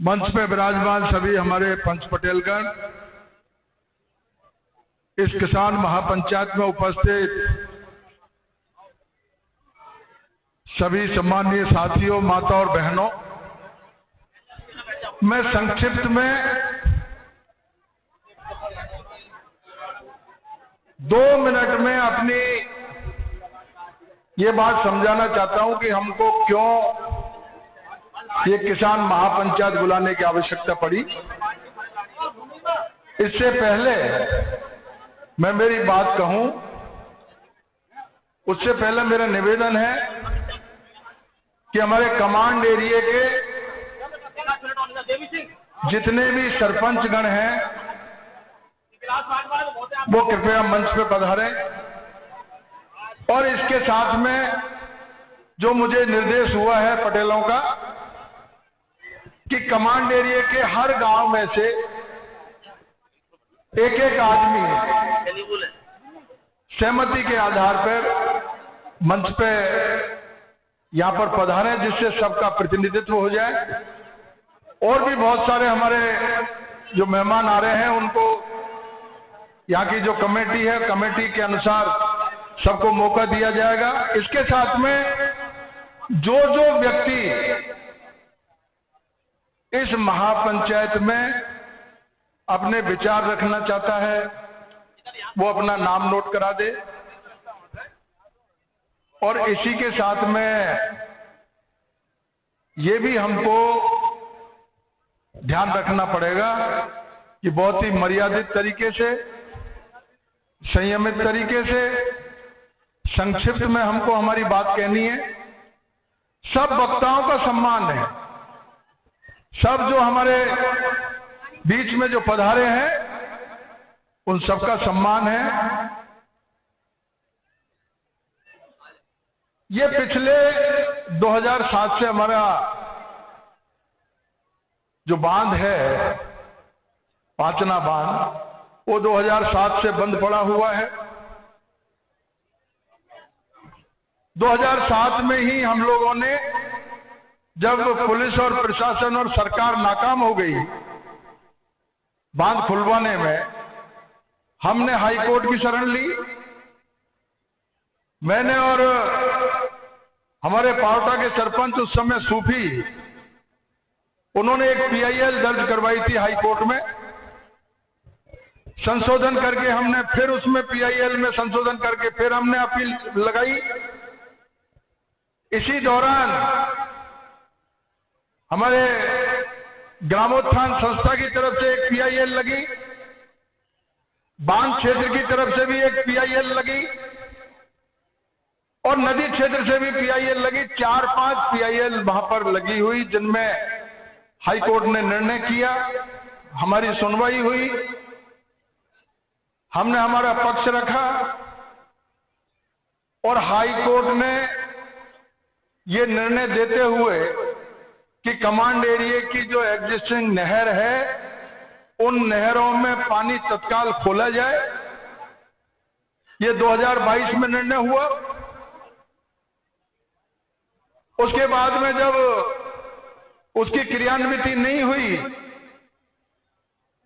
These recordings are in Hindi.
मंच पे विराजमान सभी हमारे पंच पटेलगण, इस किसान महापंचायत में उपस्थित सभी सम्मानीय साथियों, माता और बहनों, मैं संक्षिप्त में 2 मिनट में अपनी ये बात समझाना चाहता हूं कि हमको क्यों ये किसान महापंचायत बुलाने की आवश्यकता पड़ी। इससे पहले मैं मेरी बात कहूं, उससे पहले मेरा निवेदन है कि हमारे कमांड एरिया के जितने भी सरपंच गण हैं वो कृपया मंच पे पधारें। और इसके साथ में जो मुझे निर्देश हुआ है पटेलों का कि कमांड एरिया के हर गांव में से एक एक आदमी सहमति के आधार पर मंच पे यहां पर पधारें, जिससे सबका प्रतिनिधित्व हो जाए। और भी बहुत सारे हमारे जो मेहमान आ रहे हैं उनको यहाँ की जो कमेटी है, कमेटी के अनुसार सबको मौका दिया जाएगा। इसके साथ में जो व्यक्ति इस महापंचायत में अपने विचार रखना चाहता है वो अपना नाम नोट करा दे। और इसी के साथ में ये भी हमको ध्यान रखना पड़ेगा कि बहुत ही मर्यादित तरीके से, संयमित तरीके से, संक्षिप्त में हमको हमारी बात कहनी है। सब वक्ताओं का सम्मान है, सब जो हमारे बीच में जो पधारे हैं उन सबका सम्मान है। ये पिछले 2007 से हमारा जो बांध है, पांचना बांध, वो 2007 से बंद पड़ा हुआ है। 2007 में ही हम लोगों ने, जब पुलिस और प्रशासन और सरकार नाकाम हो गई बांध खुलवाने में, हमने हाई कोर्ट की शरण ली। मैंने और हमारे पावटा के सरपंच उस समय सूफी, उन्होंने एक PIL दर्ज करवाई थी हाई कोर्ट में। संशोधन करके हमने फिर उसमें PIL में संशोधन करके फिर हमने अपील लगाई। इसी दौरान हमारे ग्रामोत्थान संस्था की तरफ से एक PIL लगी, बांध क्षेत्र की तरफ से भी एक PIL लगी और नदी क्षेत्र से भी PIL लगी। 4-5 PIL वहां पर लगी हुई, जिनमें हाई कोर्ट ने निर्णय किया, हमारी सुनवाई हुई, हमने हमारा पक्ष रखा और हाई कोर्ट ने ये निर्णय देते हुए कि कमांड एरिया की जो एग्जिस्टिंग नहर है उन नहरों में पानी तत्काल खोला जाए। ये 2022 में निर्णय हुआ। उसके बाद में जब उसकी क्रियान्विति नहीं हुई,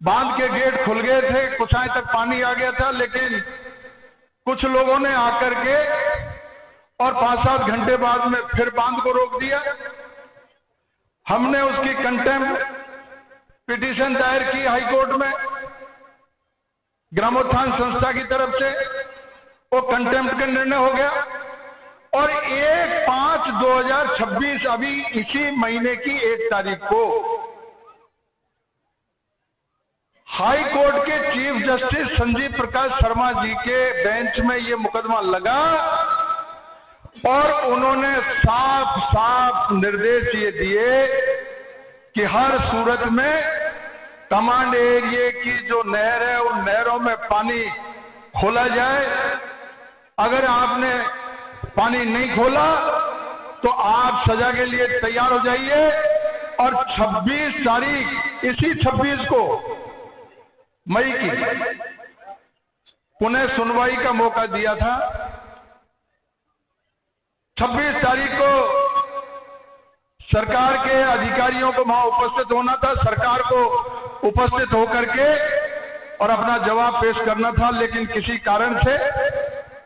बांध के गेट खुल गए थे, कुछाएं तक पानी आ गया था, लेकिन कुछ लोगों ने आकर के और 5-7 घंटे बाद में फिर बांध को रोक दिया। हमने उसकी कंटेम्प्ट पिटीशन दायर की हाई कोर्ट में ग्रामोत्थान संस्था की तरफ से, वो कंटेम्प्ट का निर्णय हो गया और 1/5/2026 अभी इसी महीने की 1 तारीख को हाई कोर्ट के चीफ जस्टिस संजीव प्रकाश शर्मा जी के बेंच में ये मुकदमा लगा और उन्होंने साफ साफ निर्देश ये दिए कि हर सूरत में कमांड एरिया की जो नहर है उन नहरों में पानी खोला जाए। अगर आपने पानी नहीं खोला तो आप सजा के लिए तैयार हो जाइए। और 26 तारीख, इसी 26 को मई की पुनः सुनवाई का मौका दिया था। 26 तारीख को सरकार के अधिकारियों को वहां उपस्थित होना था, सरकार को उपस्थित होकर के और अपना जवाब पेश करना था, लेकिन किसी कारण से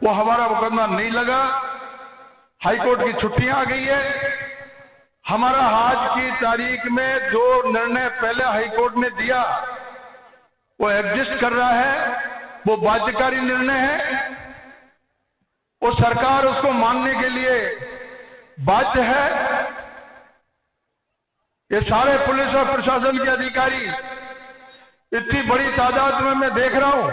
वो हमारा मुकदमा नहीं लगा। हाईकोर्ट की छुट्टियां आ गई है। हमारा आज की तारीख में जो निर्णय पहले हाईकोर्ट ने दिया वो एग्जिस्ट कर रहा है, वो बाध्यकारी निर्णय है, वो सरकार उसको मानने के लिए बाध्य है। ये सारे पुलिस और प्रशासन के अधिकारी इतनी बड़ी तादाद में मैं देख रहा हूं,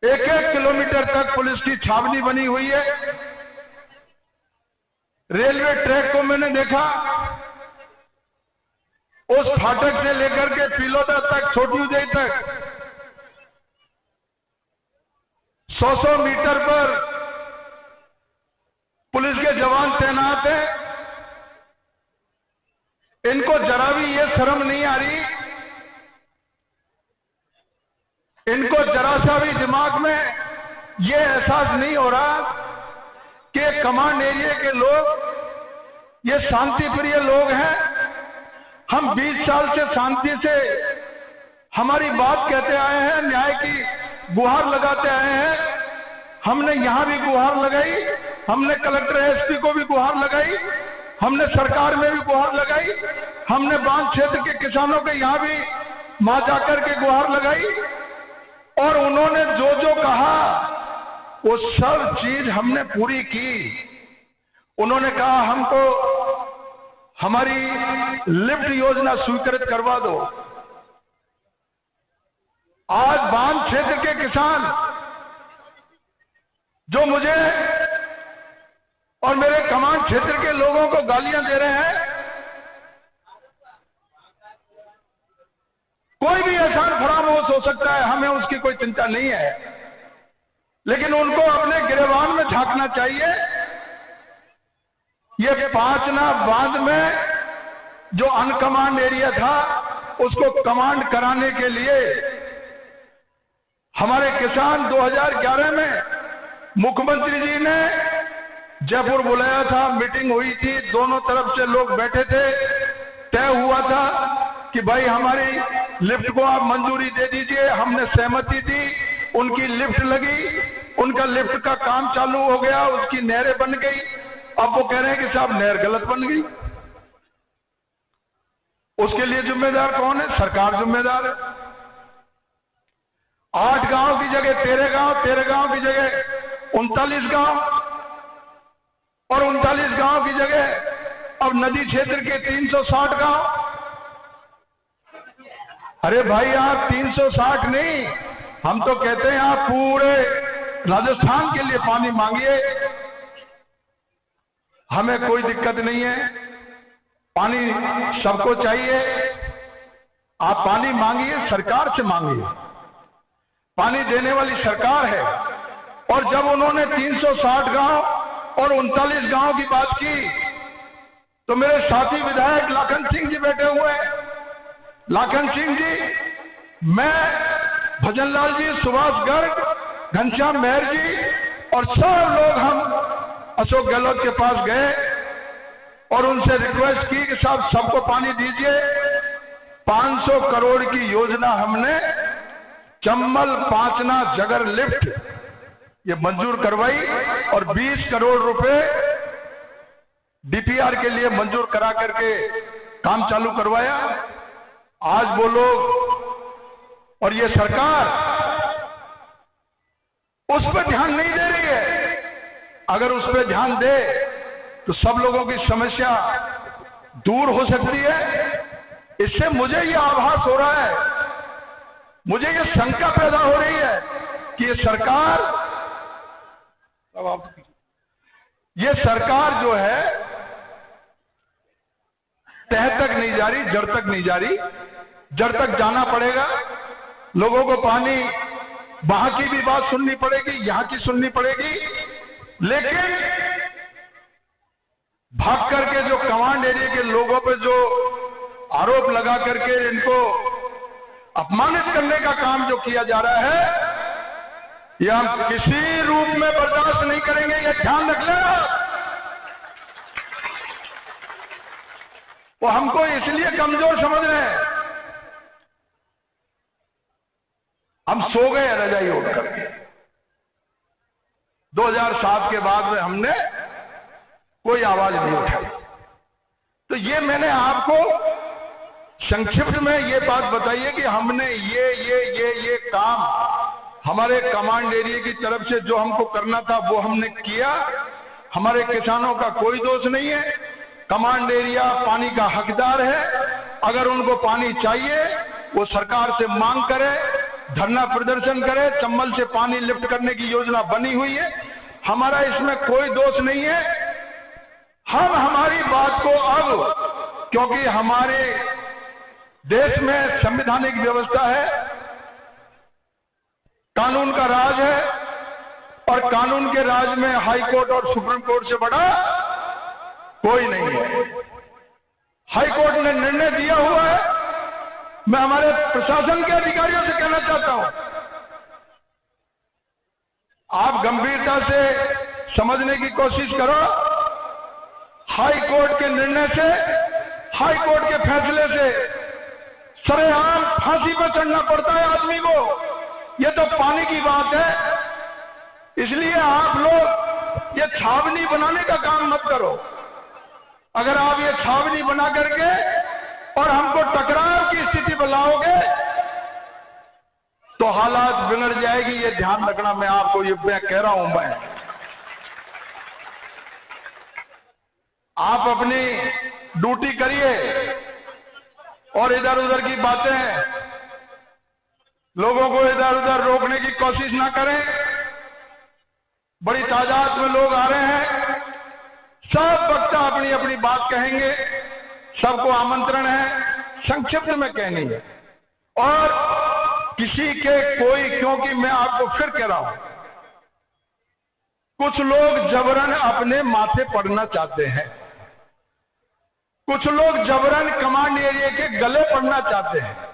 1-1 किलोमीटर तक पुलिस की छावनी बनी हुई है। रेलवे ट्रैक को मैंने देखा, उस फाटक से लेकर के पिलोदा तक, छोटी उदय तक 100-100 मीटर पर पुलिस के जवान तैनात हैं। इनको जरा भी ये शर्म नहीं आ रही, इनको जरा सा भी दिमाग में ये एहसास नहीं हो रहा कि कमांड एरिया के लोग ये शांति प्रिय लोग हैं। हम 20 साल से शांति से हमारी बात कहते आए हैं, न्याय की गुहार लगाते आए हैं। हमने यहां भी गुहार लगाई, हमने कलेक्टर एसपी को भी गुहार लगाई, हमने सरकार में भी गुहार लगाई, हमने बांध क्षेत्र के किसानों के यहां भी वहां जाकर के गुहार लगाई, और उन्होंने जो जो कहा वो सब चीज हमने पूरी की। उन्होंने कहा हमको हमारी लिफ्ट योजना स्वीकृत करवा दो। आज बांध क्षेत्र के किसान जो मुझे और मेरे कमांड क्षेत्र के लोगों को गालियां दे रहे हैं, कोई भी एहसान फरामोश हो सकता है, हमें उसकी कोई चिंता नहीं है, लेकिन उनको अपने गिरेबान में झांकना चाहिए। ये पांचना बांध में जो अनकमांड एरिया था उसको कमांड कराने के लिए हमारे किसान 2011 में मुख्यमंत्री जी ने जयपुर बुलाया था, मीटिंग हुई थी, दोनों तरफ से लोग बैठे थे, तय हुआ था कि भाई हमारी लिफ्ट को आप मंजूरी दे दीजिए। हमने सहमति दी, उनकी लिफ्ट लगी, उनका लिफ्ट का काम चालू हो गया, उसकी नहरें बन गई। अब वो कह रहे हैं कि साहब नहर गलत बन गई। उसके लिए जिम्मेदार कौन है? सरकार जिम्मेदार है। 8 गांव की जगह 13 गांव, 13 गांव की जगह 39 गांव, और 39 गांव की जगह अब नदी क्षेत्र के 360 गांव। अरे भाई आप 360 नहीं, हम तो कहते हैं आप पूरे राजस्थान के लिए पानी मांगिए, हमें कोई दिक्कत नहीं है, पानी सबको चाहिए। आप पानी मांगिए, सरकार से मांगिए, पानी देने वाली सरकार है। और जब उन्होंने 360 गांव और 39 गांव की बात की तो मेरे साथी विधायक लाखन सिंह जी बैठे हुए हैं। लाखन सिंह जी, मैं, भजनलाल जी, सुभाष गर्ग, घनश्याम मेहर जी और सब लोग हम अशोक गहलोत के पास गए और उनसे रिक्वेस्ट की कि साहब सबको पानी दीजिए। 500 करोड़ की योजना हमने चंबल पांचना जगर लिफ्ट ये मंजूर करवाई और 20 करोड़ रुपए डीपीआर के लिए मंजूर करा करके काम चालू करवाया। आज वो लोग और ये सरकार उस पर ध्यान नहीं दे रही है। अगर उस पर ध्यान दे तो सब लोगों की समस्या दूर हो सकती है। इससे मुझे ये आभास हो रहा है, मुझे ये शंका पैदा हो रही है कि ये सरकार जो है तह तक नहीं जा रही, जड़ तक नहीं जा रही। जड़ तक जाना पड़ेगा, लोगों को पानी, वहां की भी बात सुननी पड़ेगी, यहां की सुननी पड़ेगी, लेकिन भाग करके जो कमांड एरिया के लोगों पे जो आरोप लगा करके इनको अपमानित करने का काम जो किया जा रहा है, ये हम किसी रूप में बर्दाश्त नहीं करेंगे। ये ध्यान रख लेना। वो हमको इसलिए कमजोर समझ रहे हैं। हम सो गए रजाई ओढ़ करके। 2007 के बाद में हमने कोई आवाज नहीं उठाई। तो ये मैंने आपको संक्षिप्त में ये बात बताई है कि हमने ये काम हमारे कमांड एरिया की तरफ से जो हमको करना था वो हमने किया। हमारे किसानों का कोई दोष नहीं है। कमांड एरिया पानी का हकदार है। अगर उनको पानी चाहिए वो सरकार से मांग करे, धरना प्रदर्शन करे, चंबल से पानी लिफ्ट करने की योजना बनी हुई है। हमारा इसमें कोई दोष नहीं है। हम हमारी बात को अब, क्योंकि हमारे देश में संवैधानिक व्यवस्था है, कानून का राज है, और कानून के राज में हाई कोर्ट और सुप्रीम कोर्ट से बड़ा कोई नहीं है। हाई कोर्ट ने निर्णय दिया हुआ है। मैं हमारे प्रशासन के अधिकारियों से कहना चाहता हूं, आप गंभीरता से समझने की कोशिश करो। हाई कोर्ट के निर्णय से, हाई कोर्ट के फैसले से सरेआम फांसी पर चढ़ना पड़ता है आदमी को। ये तो पानी की बात है। इसलिए आप लोग ये छावनी बनाने का काम मत करो। अगर आप ये छावनी बना करके और हमको टकराव की स्थिति में लाओगे तो हालात बिगड़ जाएगी। ये ध्यान रखना, मैं आपको ये मैं कह रहा हूं। मैं आप अपनी ड्यूटी करिए और इधर उधर की बातें, लोगों को इधर उधर रोकने की कोशिश ना करें। बड़ी तादाद में लोग आ रहे हैं। सब वक्ता अपनी अपनी बात कहेंगे। सबको आमंत्रण है, संक्षिप्त में कहनी है। और किसी के कोई, क्योंकि मैं आपको फिर कह रहा हूं, कुछ लोग जबरन अपने माथे पड़ना चाहते हैं। कुछ लोग जबरन कमांड एरिया के गले पड़ना चाहते हैं।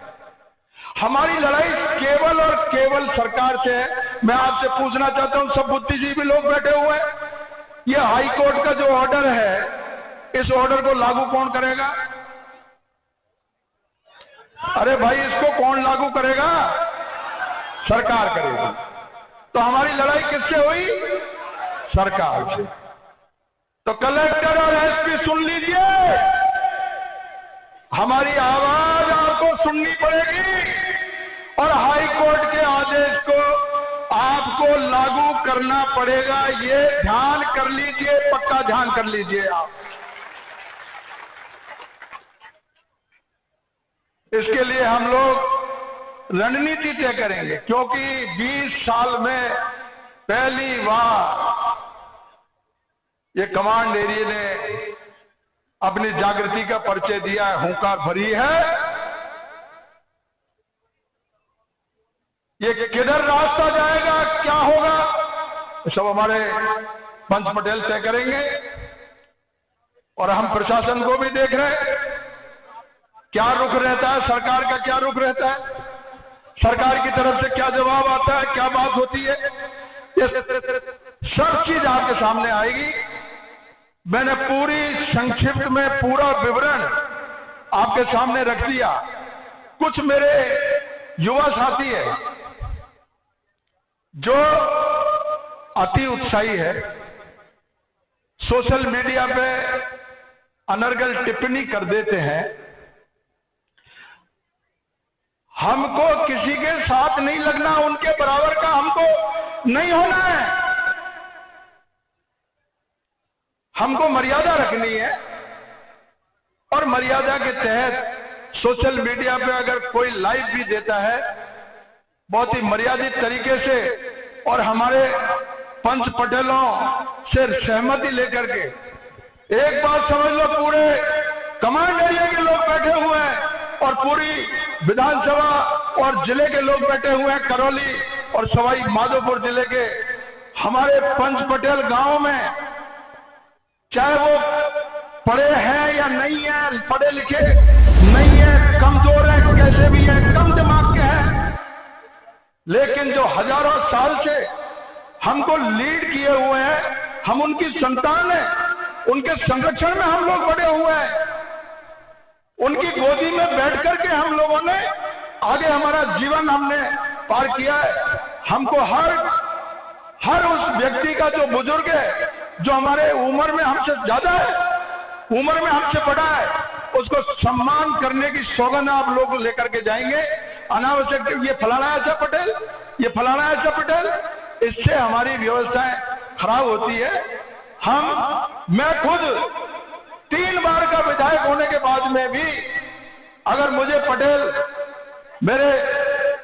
हमारी लड़ाई केवल और केवल सरकार से है। मैं आपसे पूछना चाहता हूं, सब बुद्धिजीवी लोग बैठे हुए हैं, ये हाई कोर्ट का जो ऑर्डर है, इस ऑर्डर को लागू कौन करेगा? अरे भाई, इसको कौन लागू करेगा? सरकार करेगी। तो हमारी लड़ाई किससे हुई? सरकार से। तो कलेक्टर और एसपी सुन लीजिए, हमारी आवाज आपको सुननी पड़ेगी और हाई कोर्ट के आदेश को आपको लागू करना पड़ेगा। ये ध्यान कर लीजिए, पक्का ध्यान कर लीजिए आप। इसके लिए हम लोग रणनीति तय करेंगे, क्योंकि 20 साल में पहली बार ये कमांड एरिया ने अपनी जागृति का परिचय दिया है, हुंकार भरी है। ये किधर रास्ता जाएगा, क्या होगा, सब हमारे पंच पटेल तय करेंगे। और हम प्रशासन को भी देख रहे हैं, क्या रुख रहता है, सरकार का क्या रुख रहता है, सरकार की तरफ से क्या जवाब आता है, क्या बात होती है, ये सब चीज आपके सामने आएगी। मैंने पूरी संक्षिप्त में पूरा विवरण आपके सामने रख दिया। कुछ मेरे युवा साथी है जो अति उत्साही है, सोशल मीडिया पे अनर्गल टिप्पणी कर देते हैं। हमको किसी के साथ नहीं लगना, उनके बराबर का हमको नहीं होना है। हमको मर्यादा रखनी है और मर्यादा के तहत सोशल मीडिया पे अगर कोई लाइव भी देता है बहुत ही मर्यादित तरीके से और हमारे पंच पटेलों से सहमति लेकर के, एक बात समझ लो, पूरे कमांड एरिया के लोग बैठे हुए हैं और पूरी विधानसभा और जिले के लोग बैठे हुए हैं, करौली और सवाई माधोपुर जिले के हमारे पंच पटेल गांव में, चाहे वो पढ़े हैं या नहीं है, पढ़े लिखे नहीं है, कमजोर है, कैसे भी है, कम दिमाग के हैं, लेकिन जो हजारों साल से हमको लीड किए हुए हैं, हम उनकी संतान हैं, उनके संरक्षण में हम लोग बड़े हुए हैं। उनकी गोदी में बैठ करके हम लोगों ने आगे हमारा जीवन हमने पार किया है। हमको हर उस व्यक्ति का जो बुजुर्ग है, जो हमारे उम्र में हमसे ज्यादा है, उम्र में हमसे बड़ा है, उसको सम्मान करने की सौगंध आप लोग लेकर के जाएंगे। अनावश्यक ये फलाना ऐसा पटेल, ये फलाना ऐसा पटेल, इससे हमारी व्यवस्थाएं खराब होती है। मैं खुद 3 बार का विधायक होने के बाद में भी अगर मुझे पटेल, मेरे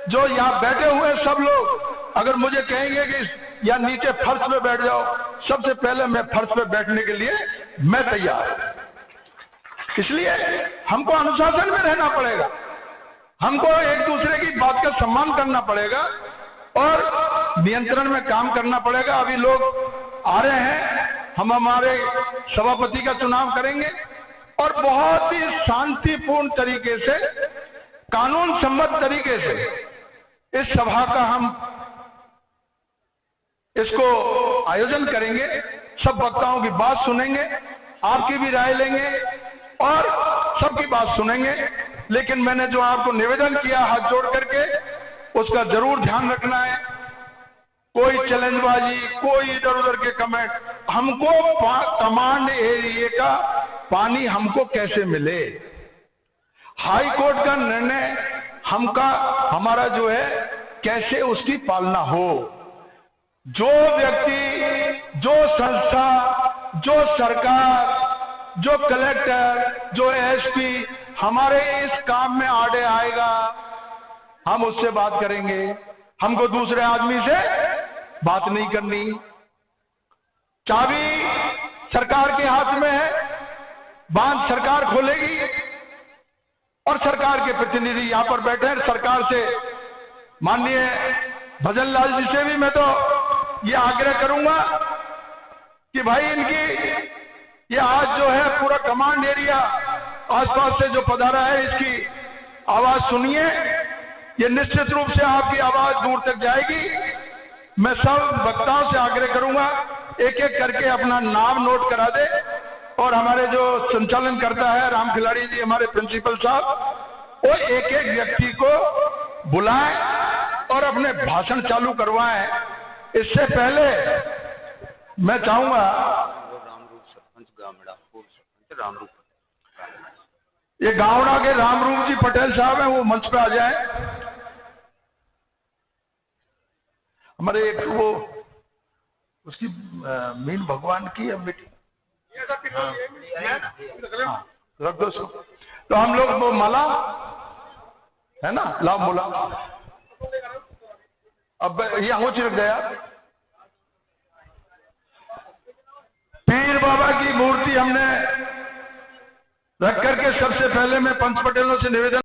जो यहाँ बैठे हुए सब लोग अगर मुझे कहेंगे कि या नीचे फर्श पे बैठ जाओ, सबसे पहले मैं फर्श पे बैठने के लिए मैं तैयार। इसलिए हमको अनुशासन में रहना पड़ेगा, हमको एक दूसरे की बात का सम्मान करना पड़ेगा और नियंत्रण में काम करना पड़ेगा। अभी लोग आ रहे हैं, हम हमारे सभापति का चुनाव करेंगे और बहुत ही शांतिपूर्ण तरीके से, कानून सम्मत तरीके से इस सभा का हम इसको आयोजन करेंगे। सब वक्ताओं की बात सुनेंगे, आपकी भी राय लेंगे और सबकी बात सुनेंगे। लेकिन मैंने जो आपको निवेदन किया हाथ जोड़ करके, उसका जरूर ध्यान रखना है। कोई चैलेंजबाजी, कोई इधर उधर के कमेंट, हमको कमांड एरिया का पानी हमको कैसे मिले, हाई कोर्ट का निर्णय हमारा जो है कैसे उसकी पालना हो। जो व्यक्ति, जो संस्था, जो सरकार, जो कलेक्टर, जो एसपी हमारे इस काम में आड़े आएगा, हम उससे बात करेंगे। हमको दूसरे आदमी से बात नहीं करनी। चाबी सरकार के हाथ में है, बांध सरकार खोलेगी और सरकार के प्रतिनिधि यहां पर बैठे हैं। सरकार से माननीय भजन लाल जी से भी मैं तो ये आग्रह करूंगा कि भाई इनकी ये आज जो है पूरा कमांड एरिया आसपास से जो पधारा है, इसकी आवाज सुनिए। ये निश्चित रूप से आपकी आवाज दूर तक जाएगी। मैं सब वक्ताओं से आग्रह करूंगा, एक एक करके अपना नाम नोट करा दे और हमारे जो संचालन करता है राम खिलाड़ी जी, हमारे प्रिंसिपल साहब, वो एक एक व्यक्ति को बुलाएं और अपने भाषण चालू करवाएं। इससे पहले मैं चाहूंगा ये गावड़ा के रामरूप जी पटेल साहब हैं, वो मंच पे आ जाएं। हमारे एक वो उसकी मीन भगवान की बेटी रख दो उसको। तो हम लोग वो माला है ना, लाभ बोला अब यहाँ हो चिरक गया। पीर बाबा की मूर्ति हमने रख करके सबसे पहले मैं पंच पटेलों से निवेदन